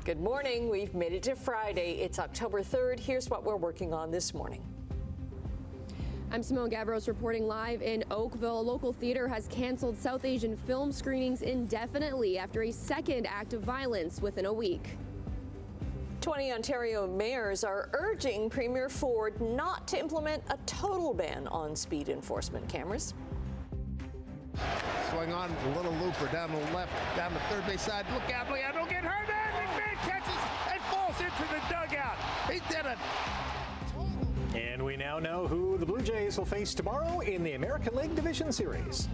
Good morning. We've made it to Friday. It's October 3rd. Here's what we're working on this morning. I'm Simone Gavros reporting live in Oakville. A local theater has canceled South Asian film screenings indefinitely after a second act of violence within a week. 20 Ontario mayors are urging Premier Ford not to implement a total ban on speed enforcement cameras. Swing on a little looper down the left, down the third base side. Look out, don't get hurt. McMahon catches and falls into the dugout. He did it. And we now know who the Blue Jays will face tomorrow in the American League Division Series.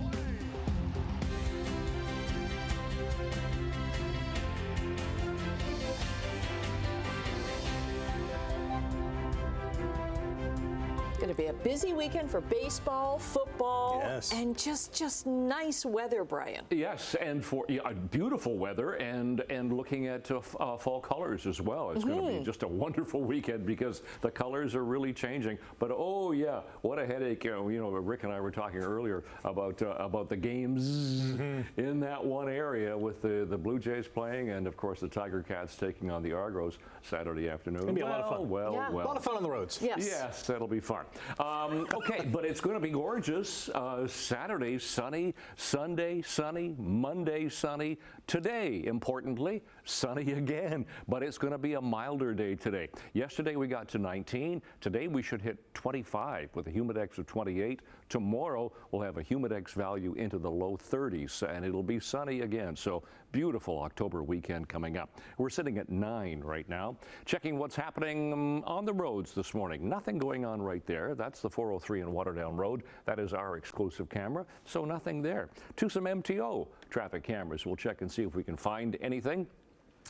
Going to be a busy weekend for baseball, football, and just nice weather, Brian. Yes, and for beautiful weather and looking at fall colors as well. It's going to be just a wonderful weekend because the colors are really changing. But oh yeah, what a headache! Rick and I were talking earlier about the games in that one area with the Blue Jays playing, and of course the Tiger Cats taking on the Argos Saturday afternoon. It'll be a lot of fun. Well, a lot of fun on the roads. Yes, that'll be fun. Okay, but it's going to be gorgeous. Saturday, sunny. Sunday, sunny. Monday, sunny. Today, importantly, sunny again. But it's going to be a milder day today. Yesterday, we got to 19. Today, we should hit 25 with a humidex of 28. Tomorrow, we'll have a humidex value into the low 30s, and it'll be sunny again. So beautiful October weekend coming up. We're sitting at 9 right now. Checking what's happening on the roads this morning. Nothing going on right there. That's the 403 and Waterdown Road. That is our exclusive camera, so nothing there. To some MTO traffic cameras. We'll check and see if we can find anything.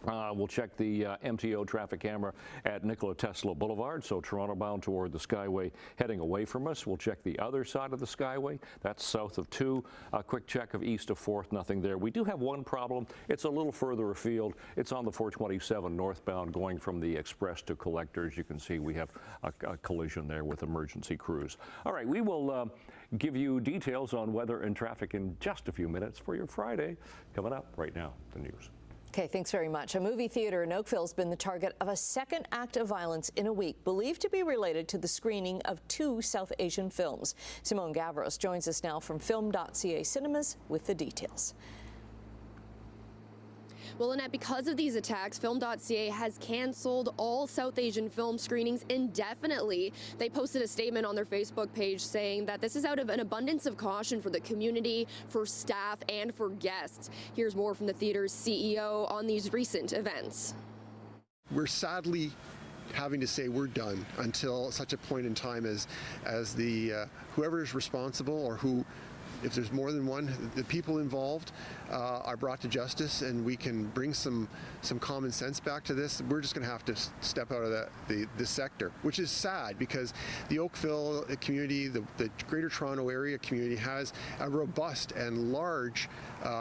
We'll check the MTO traffic camera at Nikola Tesla Boulevard, so Toronto bound toward the Skyway heading away from us. We'll check the other side of the Skyway. That's south of 2. A quick check of east of 4th, nothing there. We do have one problem. It's a little further afield. It's on the 427 northbound going from the Express to Collectors. You can see we have a collision there with emergency crews. All right, we will give you details on weather and traffic in just a few minutes for your Friday. Coming up right now, the news. Okay, thanks very much. A movie theater in Oakville has been the target of a second act of violence in a week, believed to be related to the screening of 2 South Asian films. Simone Gavros joins us now from film.ca cinemas with the details. Well, Annette, because of these attacks, film.ca has canceled all South Asian film screenings indefinitely. They posted a statement on their Facebook page saying that this is out of an abundance of caution for the community, for staff, and for guests. Here's more from the theater's CEO on these recent events. We're sadly having to say we're done until such a point in time as the whoever is responsible, or who, if there's more than one, the people involved are brought to justice, and we can bring some common sense back to this. We're just going to have to step out of this sector, which is sad because the Oakville community, the Greater Toronto Area community, has a robust and large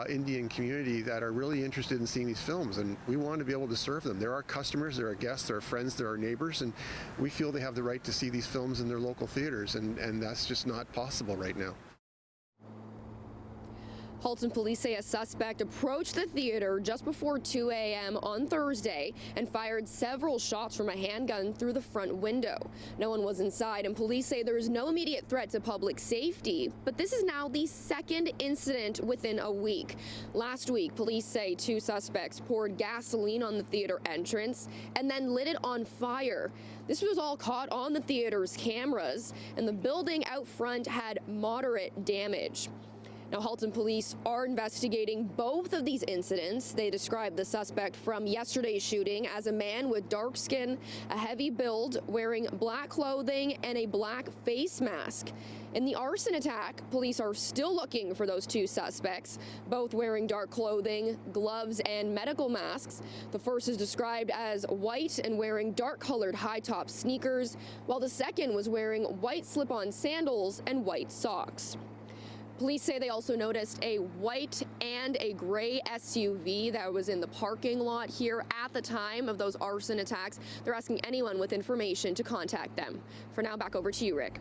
Indian community that are really interested in seeing these films, and we want to be able to serve them. They're our customers, they're our guests, they're our friends, they're our neighbors, and we feel they have the right to see these films in their local theaters, and that's just not possible right now. Halton police say a suspect approached the theater just before 2 a.m. on Thursday and fired several shots from a handgun through the front window. No one was inside, and police say there is no immediate threat to public safety, but this is now the second incident within a week. Last week, police say 2 suspects poured gasoline on the theater entrance and then lit it on fire. This was all caught on the theater's cameras, and the building out front had moderate damage. Now, Halton police are investigating both of these incidents. They described the suspect from yesterday's shooting as a man with dark skin, a heavy build, wearing black clothing, and a black face mask. In the arson attack, police are still looking for those 2 suspects, both wearing dark clothing, gloves, and medical masks. The first is described as white and wearing dark-colored high-top sneakers, while the second was wearing white slip-on sandals and white socks. Police say they also noticed a white and a gray SUV that was in the parking lot here at the time of those arson attacks. They're asking anyone with information to contact them. For now, back over to you, Rick.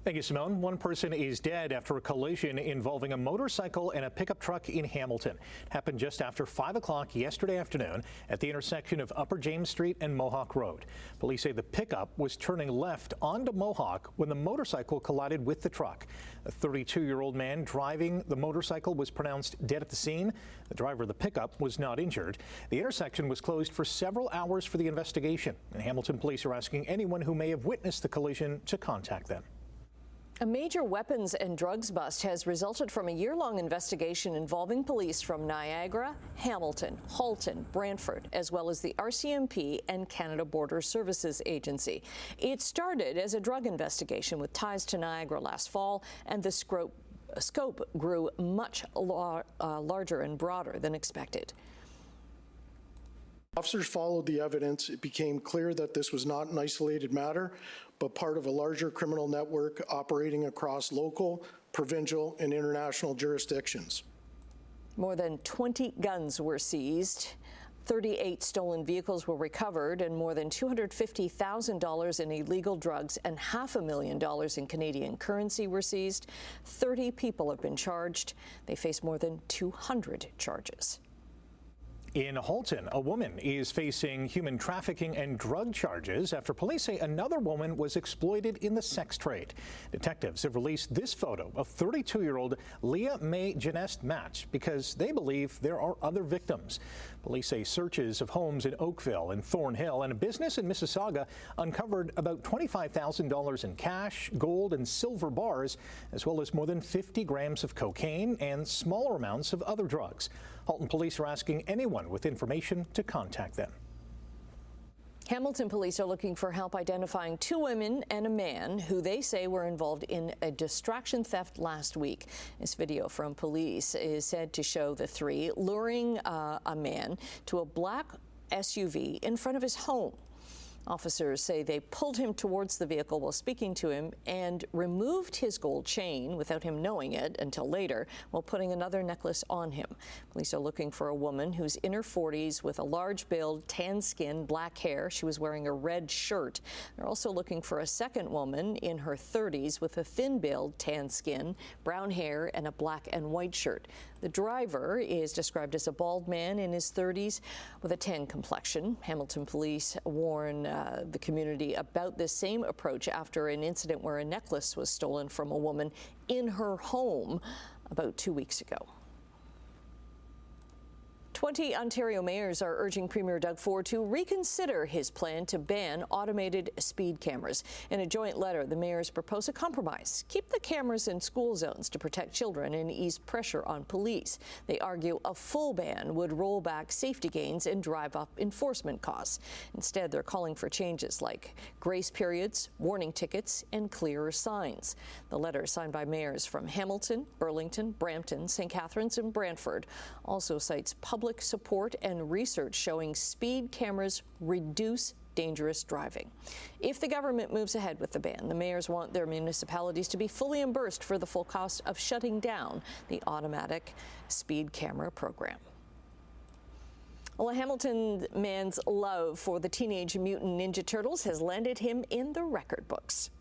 Thank you, Simone. One person is dead after a collision involving a motorcycle and a pickup truck in Hamilton. It happened just after 5 o'clock yesterday afternoon at the intersection of Upper James Street and Mohawk Road. Police say the pickup was turning left onto Mohawk when the motorcycle collided with the truck. A 32-year-old man driving the motorcycle was pronounced dead at the scene. The driver of the pickup was not injured. The intersection was closed for several hours for the investigation, and Hamilton police are asking anyone who may have witnessed the collision to contact them. A major weapons and drugs bust has resulted from a year-long investigation involving police from Niagara, Hamilton, Halton, Brantford, as well as the RCMP and Canada Border Services Agency. It started as a drug investigation with ties to Niagara last fall, and the scope grew much larger and broader than expected. Officers followed the evidence. It became clear that this was not an isolated matter, but part of a larger criminal network operating across local, provincial, and international jurisdictions. More than 20 guns were seized. 38 stolen vehicles were recovered, and more than $250,000 in illegal drugs and $500,000 in Canadian currency were seized. 30 people have been charged. They face more than 200 charges. In Halton, a woman is facing human trafficking and drug charges after police say another woman was exploited in the sex trade. Detectives have released this photo of 32-year-old Leah May Janest Match because they believe there are other victims. Police say searches of homes in Oakville and Thornhill and a business in Mississauga uncovered about $25,000 in cash, gold, and silver bars, as well as more than 50 grams of cocaine and smaller amounts of other drugs. Halton police are asking anyone with information to contact them. Hamilton police are looking for help identifying 2 women and a man who they say were involved in a distraction theft last week. This video from police is said to show the 3 luring a man to a black SUV in front of his home. Officers say they pulled him towards the vehicle while speaking to him and removed his gold chain without him knowing it until later, while putting another necklace on him. Police are looking for a woman who's in her 40s with a large build, tan skin, black hair. She was wearing a red shirt. They're also looking for a second woman in her 30s with a thin build, tan skin, brown hair, and a black and white shirt. The driver is described as a bald man in his 30s with a tan complexion. Hamilton police warn the community about this same approach after an incident where a necklace was stolen from a woman in her home about 2 weeks ago. 20 Ontario mayors are urging Premier Doug Ford to reconsider his plan to ban automated speed cameras. In a joint letter, the mayors propose a compromise. Keep the cameras in school zones to protect children and ease pressure on police. They argue a full ban would roll back safety gains and drive up enforcement costs. Instead, they're calling for changes like grace periods, warning tickets, and clearer signs. The letter, signed by mayors from Hamilton, Burlington, Brampton, St. Catharines, and Brantford, also cites public support and research showing speed cameras reduce dangerous driving. If the government moves ahead with the ban, the mayors want their municipalities to be fully reimbursed for the full cost of shutting down the automatic speed camera program. Well, a Hamilton man's love for the Teenage Mutant Ninja Turtles has landed him in the record books.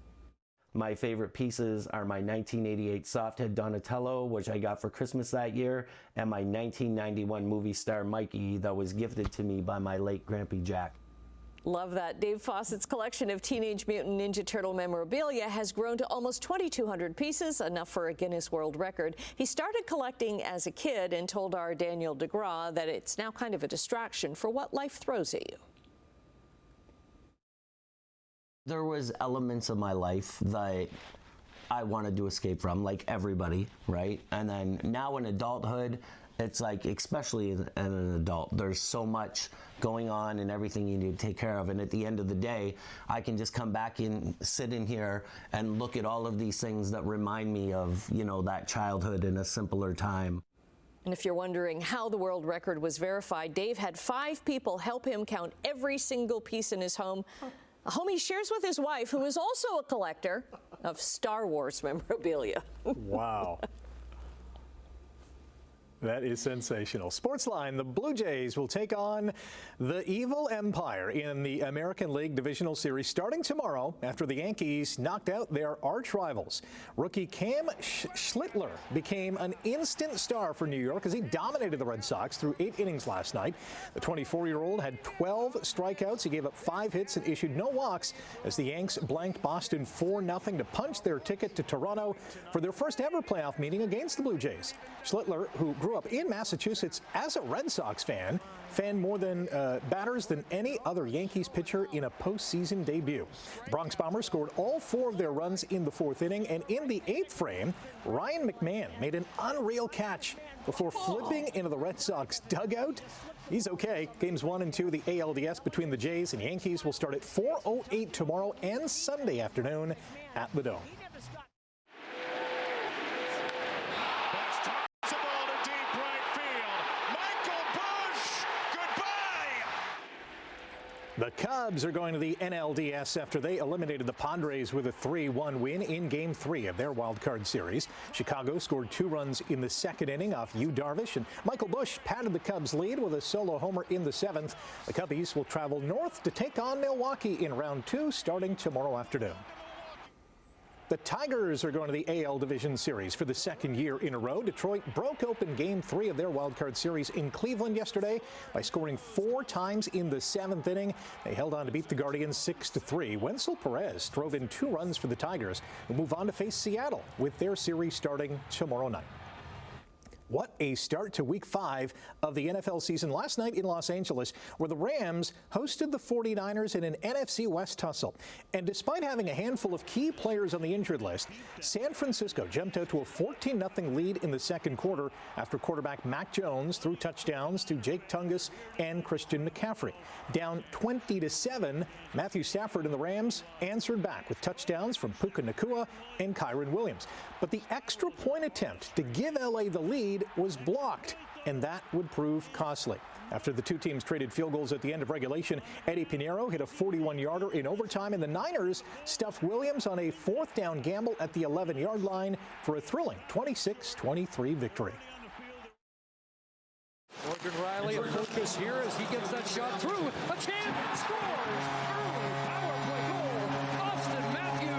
My favorite pieces are my 1988 Softhead Donatello, which I got for Christmas that year, and my 1991 movie star Mikey that was gifted to me by my late Grampy Jack. Love that. Dave Fawcett's collection of Teenage Mutant Ninja Turtle memorabilia has grown to almost 2,200 pieces, enough for a Guinness World Record. He started collecting as a kid and told our Daniel DeGraw that it's now kind of a distraction for what life throws at you. There was elements of my life that I wanted to escape from, like everybody, right? And then now in adulthood, it's like, especially in an adult, there's so much going on and everything you need to take care of. And at the end of the day, I can just come back and sit in here and look at all of these things that remind me of, you know, that childhood in a simpler time. And if you're wondering how the world record was verified, Dave had 5 people help him count every single piece in his home. A home he shares with his wife, who is also a collector of Star Wars memorabilia. Wow. That is sensational. Sportsline, the Blue Jays will take on the Evil Empire in the American League Divisional Series starting tomorrow after the Yankees knocked out their arch rivals. Rookie Cam Schlittler became an instant star for New York as he dominated the Red Sox through 8 innings last night. The 24-year-old had 12 strikeouts. He gave up 5 hits and issued no walks as the Yanks blanked Boston 4-0 to punch their ticket to Toronto for their first ever playoff meeting against the Blue Jays. Schlittler, who grew up in Massachusetts as a Red Sox fan, fanned more than batters than any other Yankees pitcher in a postseason debut. The Bronx Bombers scored all 4 of their runs in the 4th inning, and in the 8th frame, Ryan McMahon made an unreal catch before flipping into the Red Sox dugout. He's okay. Games 1 and 2 of the ALDS between the Jays and Yankees will start at 4:08 tomorrow and Sunday afternoon at the Dome. The Cubs are going to the NLDS after they eliminated the Padres with a 3-1 win in Game 3 of their wild card series. Chicago scored 2 runs in the 2nd inning off Yu Darvish, and Michael Busch padded the Cubs' lead with a solo homer in the 7th. The Cubbies will travel north to take on Milwaukee in round 2 starting tomorrow afternoon. The Tigers are going to the AL Division Series for the 2nd year in a row. Detroit broke open Game 3 of their wildcard series in Cleveland yesterday by scoring 4 times in the 7th inning. They held on to beat the Guardians 6-3. Wenzel Perez drove in 2 runs for the Tigers, who move on to face Seattle with their series starting tomorrow night. What a start to Week 5 of the NFL season last night in Los Angeles, where the Rams hosted the 49ers in an NFC West tussle. And despite having a handful of key players on the injured list, San Francisco jumped out to a 14-0 lead in the 2nd quarter after quarterback Mac Jones threw touchdowns to Jake Tungus and Christian McCaffrey. Down 20-7, Matthew Stafford and the Rams answered back with touchdowns from Puka Nacua and Kyren Williams. But the extra point attempt to give LA the lead was blocked, and that would prove costly. After the 2 teams traded field goals at the end of regulation, Eddie Pinheiro hit a 41-yarder in overtime, and the Niners stuffed Williams on a 4th down gamble at the 11-yard line for a thrilling 26-23 victory. Morgan Riley, a focus here as he gets that shot through. A chance, scores! Early power play goal, Austin Matthews.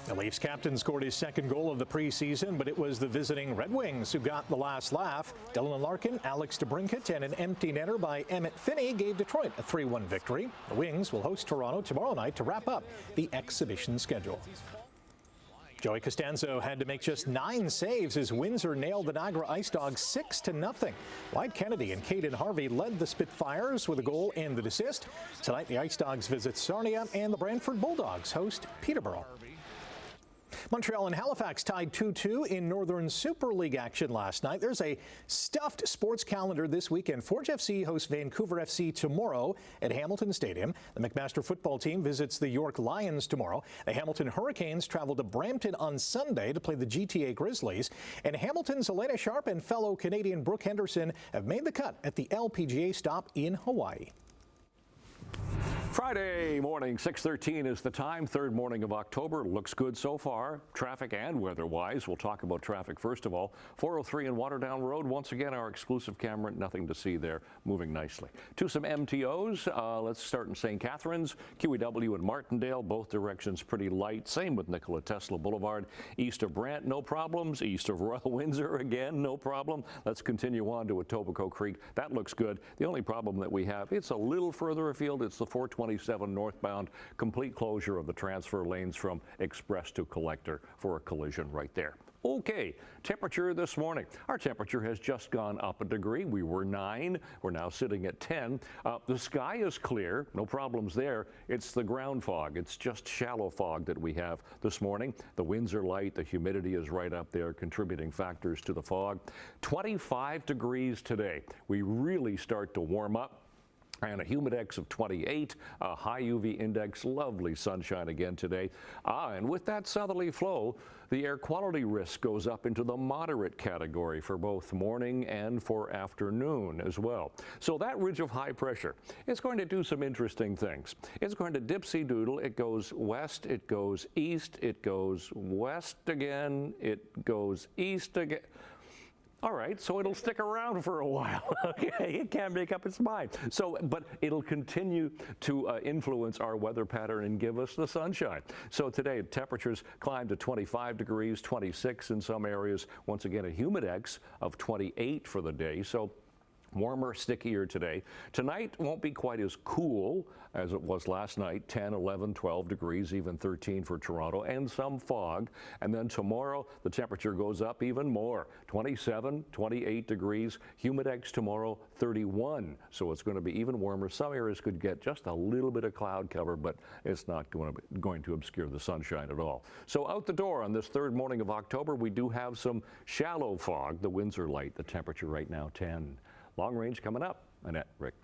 The Leafs captain scored his 2nd goal of the preseason, but it was the visiting Red Wings who got the last laugh. Dylan Larkin, Alex DeBrincat, and an empty netter by Emmett Finney gave Detroit a 3-1 victory. The Wings will host Toronto tomorrow night to wrap up the exhibition schedule. Joey Costanzo had to make just 9 saves as Windsor nailed the Niagara Ice Dogs 6-0. Wyatt Kennedy and Caden Harvey led the Spitfires with a goal and an assist. Tonight, the Ice Dogs visit Sarnia, and the Brantford Bulldogs host Peterborough. Montreal and Halifax tied 2-2 in Northern Super League action last night. There's a stuffed sports calendar this weekend. Forge FC hosts Vancouver FC tomorrow at Hamilton Stadium. The McMaster football team visits the York Lions tomorrow. The Hamilton Hurricanes travel to Brampton on Sunday to play the GTA Grizzlies. And Hamilton's Elena Sharp and fellow Canadian Brooke Henderson have made the cut at the LPGA stop in Hawaii. Friday morning, 6:13 is the time. 3rd morning of October. Looks good so far, traffic and weather-wise. We'll talk about traffic first of all. 403 and Waterdown Road. Once again, our exclusive camera. Nothing to see there. Moving nicely. To some MTOs. Let's start in St. Catharines. QEW and Martindale. Both directions pretty light. Same with Nikola Tesla Boulevard. East of Brant, no problems. East of Royal Windsor, again, no problem. Let's continue on to Etobicoke Creek. That looks good. The only problem that we have, it's a little further afield. It's the 427 northbound, complete closure of the transfer lanes from express to collector for a collision right there. Okay, temperature this morning. Our temperature has just gone up a degree. We were 9. We're now sitting at 10. The sky is clear. No problems there. It's the ground fog. It's just shallow fog that we have this morning. The winds are light. The humidity is right up there, contributing factors to the fog. 25 degrees today. We really start to warm up. And a humidex of 28, a high UV index, lovely sunshine again today. And with that southerly flow, the air quality risk goes up into the moderate category for both morning and for afternoon as well. So that ridge of high pressure, it's going to do some interesting things. It's going to dipsy-doodle. It goes west, it goes east, it goes west again, it goes east again. All right, so it'll stick around for a while. Okay, it can't make up its mind. So, but it'll continue to influence our weather pattern and give us the sunshine. So today, temperatures climb to 25 degrees, 26 in some areas. Once again, a humidex of 28 for the day. So warmer, stickier today. Tonight won't be quite as cool as it was last night, 10, 11, 12 degrees, even 13 for Toronto, and some fog. And then tomorrow, the temperature goes up even more, 27, 28 degrees. Humidex tomorrow, 31. So it's going to be even warmer. Some areas could get just a little bit of cloud cover, but it's not going to obscure the sunshine at all. So out the door on this third morning of October, we do have some shallow fog. The winds are light. The temperature right now, 10. Long range coming up. Annette, Rick.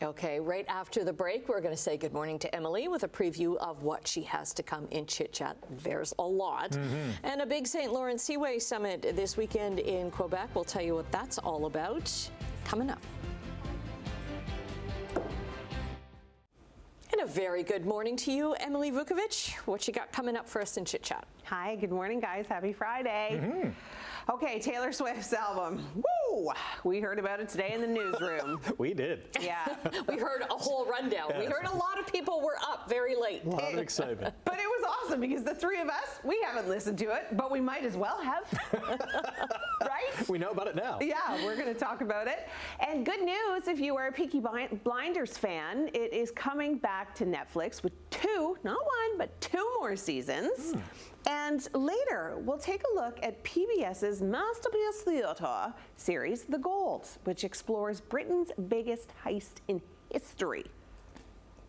Okay, right after the break, we're going to say good morning to Emily with a preview of what she has to come in Chit Chat. There's a lot. And a big St. Lawrence Seaway Summit this weekend in Quebec. We'll tell you what that's all about coming up. And a very good morning to you, Emily Vukovic. What you got coming up for us in Chit Chat? Hi, good morning, guys. Happy Friday. Okay, Taylor Swift's album. Woo! We heard about it today in the newsroom. We did. Yeah. We heard a whole rundown. We heard a lot of people were up very late. A lot of excitement. But it was awesome because the three of us, we haven't listened to it, but we might as well have. Right? We know about it now. Yeah, we're going to talk about it. And good news, if you are a Peaky Blinders fan, it is coming back to Netflix with two, not one, but two more seasons. And later, we'll take a look at PBS's Masterpiece Theatre series, The Gold, which explores Britain's biggest heist in history.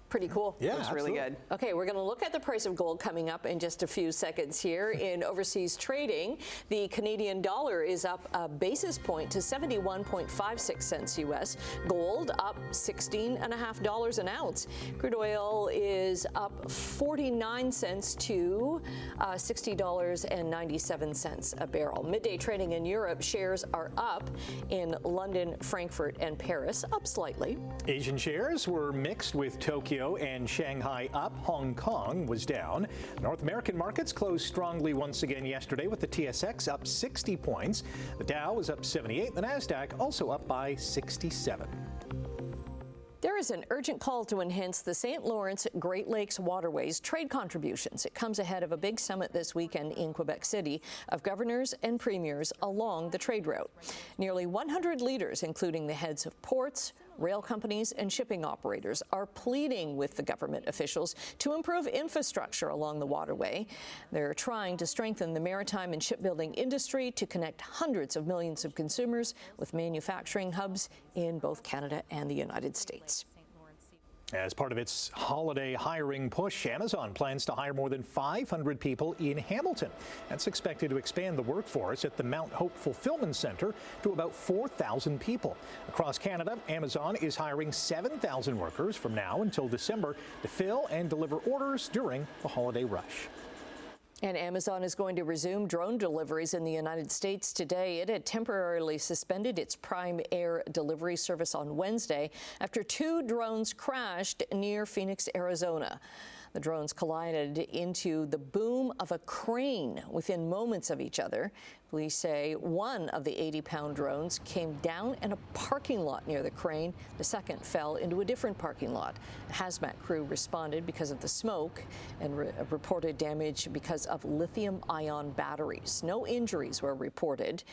Pretty cool. Yeah, Looks really good. Okay, we're going to look at the price of gold coming up in just a few seconds here. In overseas trading, the Canadian dollar is up a basis point to 71.56 cents U.S. Gold up $16.50 an ounce. Crude oil is up 49 cents to $60.97 a barrel. Midday trading in Europe, shares are up in London, Frankfurt, and Paris, up slightly. Asian shares were mixed with Tokyo and Shanghai up. Hong Kong was down. North American markets closed strongly once again yesterday with the TSX up 60 points. The Dow was up 78. The Nasdaq also up by 67. There is an urgent call to enhance the St. Lawrence Great Lakes waterways trade contributions. It comes ahead of a big summit this weekend in Quebec City of governors and premiers along the trade route. Nearly 100 leaders, including the heads of ports, rail companies, and shipping operators, are pleading with the government officials to improve infrastructure along the waterway. They're trying to strengthen the maritime and shipbuilding industry to connect hundreds of millions of consumers with manufacturing hubs in both Canada and the United States. As part of its holiday hiring push, Amazon plans to hire more than 500 people in Hamilton. That's expected to expand the workforce at the Mount Hope Fulfillment Center to about 4,000 people. Across Canada, Amazon is hiring 7,000 workers from now until December to fill and deliver orders during the holiday rush. And Amazon is going to resume drone deliveries in the United States today. It had temporarily suspended its Prime Air delivery service on Wednesday after two drones crashed near Phoenix, Arizona. The drones collided into the boom of a crane within moments of each other. Police say one of the 80-pound drones came down in a parking lot near the crane. The second fell into a different parking lot. A hazmat crew responded because of the smoke and reported damage because of lithium-ion batteries. No injuries were reported.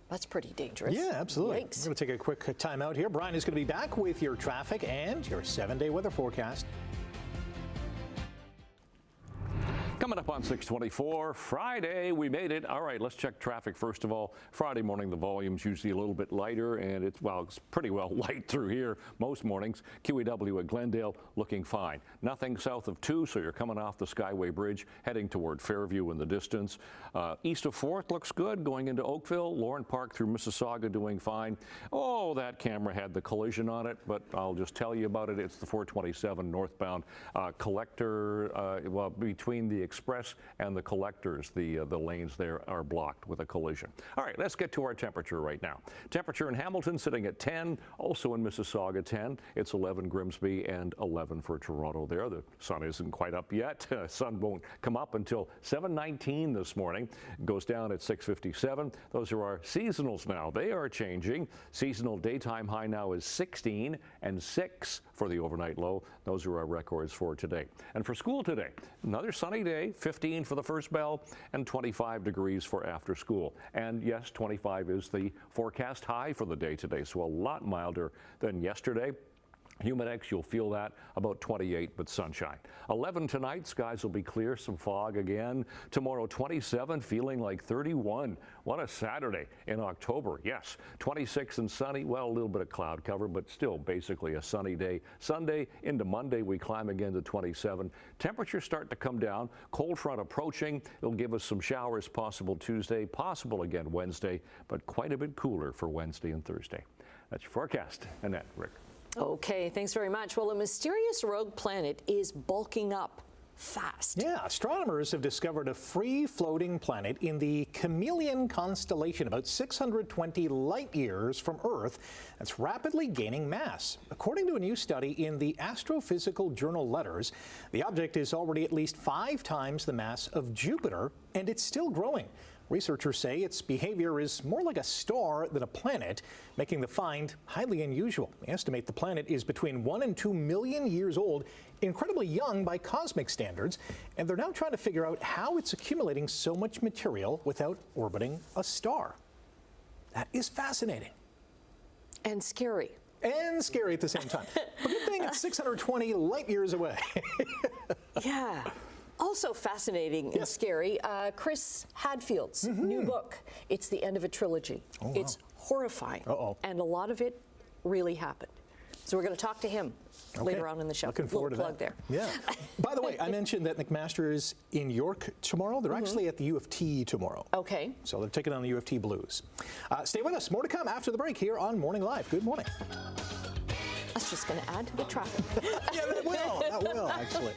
That's pretty dangerous. Yeah, absolutely. Yikes. We're going to take a quick time out here. Brian is going to be back with your traffic and your 7-day weather forecast. Coming up on 624, Friday, we made it. All right, let's check traffic first of all. Friday morning, the volume's usually a little bit lighter, and it's pretty well light through here most mornings. QEW at Glendale looking fine. Nothing south of 2, so you're coming off the Skyway Bridge, heading toward Fairview in the distance. East of 4th looks good, going into Oakville. Lauren Park through Mississauga doing fine. Oh, that camera had the collision on it, but I'll just tell you about it. It's the 427 northbound collector, between the Express and the Collectors. The lanes there are blocked with a collision. All right, let's get to our temperature right now. Temperature in Hamilton sitting at 10, also in Mississauga 10. It's 11 Grimsby and 11 for Toronto there. The sun isn't quite up yet. Sun won't come up until 7:19 this morning. Goes down at 6:57. Those are our seasonals now. They are changing. Seasonal daytime high now is 16 and 6 for the overnight low. Those are our records for today. And for school today, another sunny day, 15 for the first bell and 25 degrees for after school. And yes, 25 is the forecast high for the day today, so a lot milder than yesterday. Humidex, you'll feel that, about 28, but sunshine. 11 tonight, skies will be clear, some fog again. Tomorrow, 27, feeling like 31. What a Saturday in October. Yes, 26 and sunny, well, a little bit of cloud cover, but still basically a sunny day. Sunday into Monday, we climb again to 27. Temperatures start to come down. Cold front approaching. It'll give us some showers possible Tuesday, possible again Wednesday, but quite a bit cooler for Wednesday and Thursday. That's your forecast. Annette, Rick. Okay, thanks very much. Well, a mysterious rogue planet is bulking up fast. Yeah, astronomers have discovered a free-floating planet in the Chameleon constellation, about 620 light years from Earth, that's rapidly gaining mass. According to a new study in the astrophysical journal Letters, the object is already at least 5 times the mass of Jupiter, and it's still growing. Researchers say its behavior is more like a star than a planet, making the find highly unusual. They estimate the planet is between 1 and 2 million years old, incredibly young by cosmic standards, and they're now trying to figure out how it's accumulating so much material without orbiting a star. That is fascinating. And scary. And scary at the same time. But good thing it's 620 light years away. Yeah. Also fascinating and scary, Chris Hadfield's new book. It's the end of a trilogy. Oh, wow. It's horrifying. And a lot of it really happened. So we're going to talk to him later on in the show. Looking forward to plug that. there. Yeah. By the way, I mentioned that McMaster is in York tomorrow. They're actually at the U of T tomorrow. Okay. So they're taking on the U of T Blues. Stay with us. More to come after the break here on Morning Live. Good morning. That's just going to add to the traffic. Yeah, that will. That will, actually.